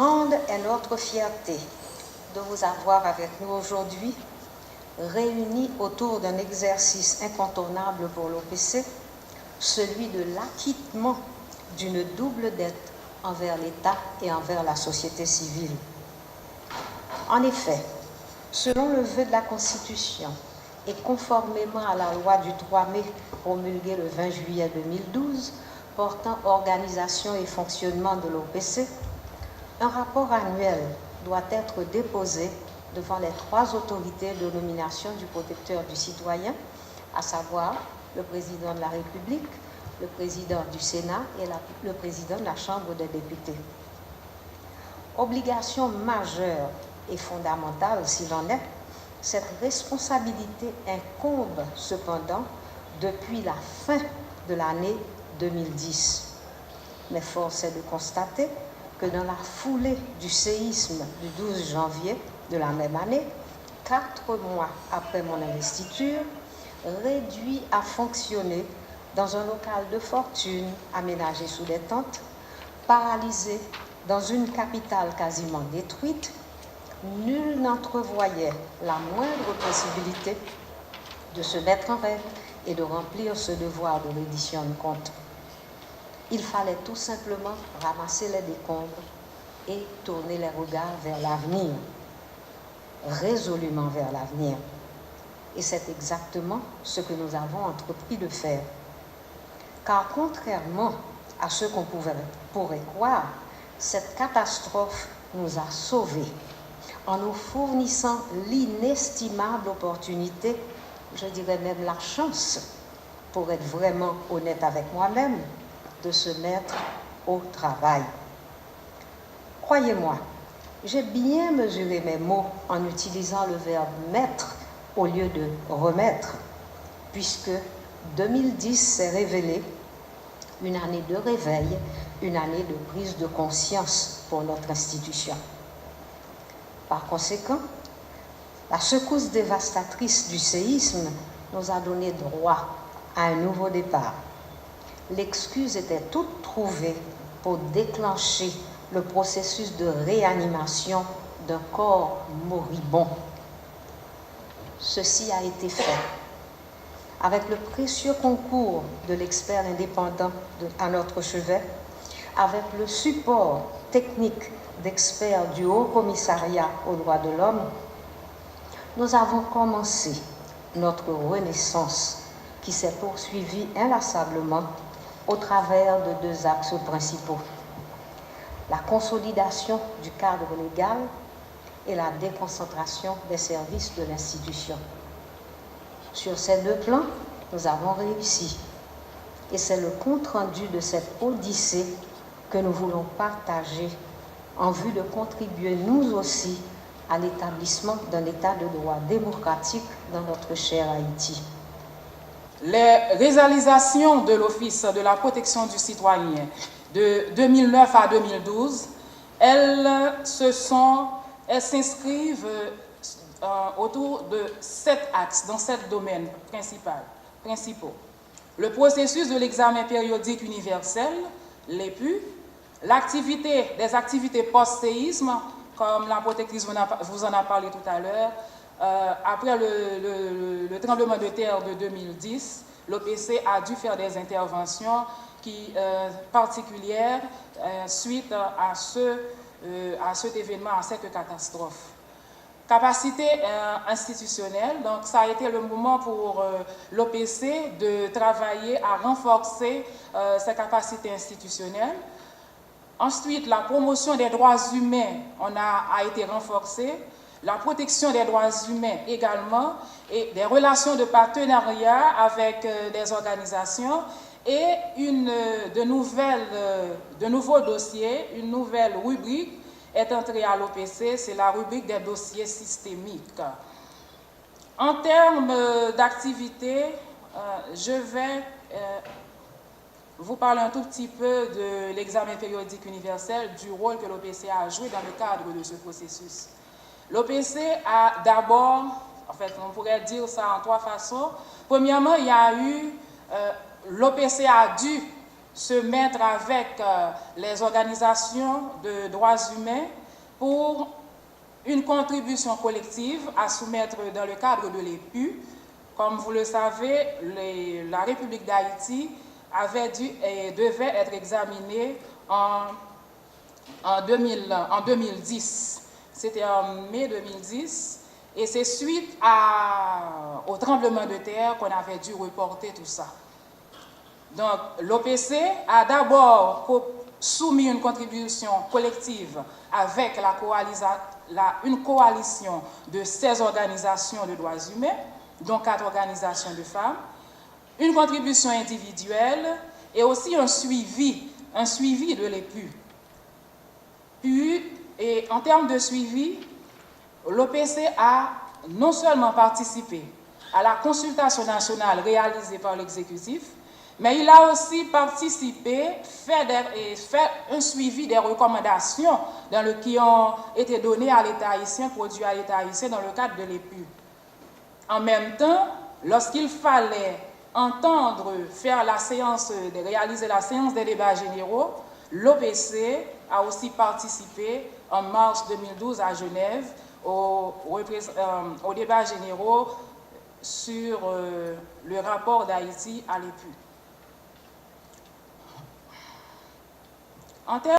Grande est notre fierté de vous avoir avec nous aujourd'hui, réunis autour d'un exercice incontournable pour l'OPC, celui de l'acquittement d'une double dette envers l'État et envers la société civile. En effet, selon le vœu de la Constitution et conformément à la loi du 3 mai promulguée le 20 juillet 2012 portant organisation et fonctionnement de l'OPC, un rapport annuel doit être déposé devant les 3 autorités de nomination du protecteur du citoyen, à savoir le président de la République, le président du Sénat et le président de la Chambre des députés. Obligation majeure et fondamentale s'il en est, cette responsabilité incombe cependant depuis la fin de l'année 2010. Mais force est de constater que dans la foulée du séisme du 12 janvier de la même année, 4 mois après mon investiture, réduit à fonctionner dans un local de fortune aménagé sous des tentes, paralysé dans une capitale quasiment détruite, nul n'entrevoyait la moindre possibilité de se mettre en règle et de remplir ce devoir de reddition de comptes. Il fallait tout simplement ramasser les décombres et tourner les regards vers l'avenir, résolument vers l'avenir. Et c'est exactement ce que nous avons entrepris de faire. Car contrairement à ce qu'on pourrait croire, cette catastrophe nous a sauvés en nous fournissant l'inestimable opportunité, je dirais même la chance, pour être vraiment honnête avec moi-même, de se mettre au travail. Croyez-moi, j'ai bien mesuré mes mots en utilisant le verbe mettre au lieu de remettre, puisque 2010 s'est révélé une année de réveil, une année de prise de conscience pour notre institution. Par conséquent, la secousse dévastatrice du séisme nous a donné droit à un nouveau départ. L'excuse était toute trouvée pour déclencher le processus de réanimation d'un corps moribond. Ceci a été fait avec le précieux concours de l'expert indépendant à notre chevet, avec le support technique d'experts du Haut Commissariat aux droits de l'homme. Nous avons commencé notre renaissance qui s'est poursuivie inlassablement au travers de 2 axes principaux: la consolidation du cadre légal et la déconcentration des services de l'institution. Sur ces 2 plans, nous avons réussi. Et c'est le compte-rendu de cette odyssée que nous voulons partager en vue de contribuer nous aussi à l'établissement d'un état de droit démocratique dans notre cher Haïti. Les réalisations de l'Office de la protection du citoyen de 2009 à 2012, elles s'inscrivent autour de 7 axes, dans 7 domaines principaux. Le processus de l'examen périodique universel, l'EPU, des activités post-séisme, comme la protectrice vous en a parlé tout à l'heure. Après le tremblement de terre de 2010, l'OPC a dû faire des interventions particulières suite à cet événement, à cette catastrophe. Capacité institutionnelle, donc ça a été le moment pour l'OPC de travailler à renforcer ses capacités institutionnelles. Ensuite, la promotion des droits humains a été renforcée, la protection des droits humains également, et des relations de partenariat avec des organisations et de nouveaux dossiers, une nouvelle rubrique est entrée à l'OPC, c'est la rubrique des dossiers systémiques. En termes d'activité, je vais vous parler un tout petit peu de l'examen périodique universel, du rôle que l'OPC a joué dans le cadre de ce processus. L'OPC a d'abord, en fait, on pourrait dire ça en 3 façons. Premièrement, l'OPC a dû se mettre avec les organisations de droits humains pour une contribution collective à soumettre dans le cadre de l'EPU. Comme vous le savez, la République d'Haïti devait être examinée en 2010. C'était en mai 2010. Et c'est suite au tremblement de terre qu'on avait dû reporter tout ça. Donc, l'OPC a d'abord soumis une contribution collective avec une coalition de 16 organisations de droits humains, dont 4 organisations de femmes, une contribution individuelle et aussi un suivi de l'EPU. Et en termes de suivi, l'OPC a non seulement participé à la consultation nationale réalisée par l'exécutif, mais il a aussi participé, fait un suivi des recommandations qui ont été données à l'État haïtien, produits à l'État haïtien dans le cadre de l'EPU. En même temps, lorsqu'il fallait réaliser la séance des débats généraux, l'OPC a aussi participé en mars 2012 à Genève aux débats généraux sur le rapport d'Haïti à l'EPU. En termes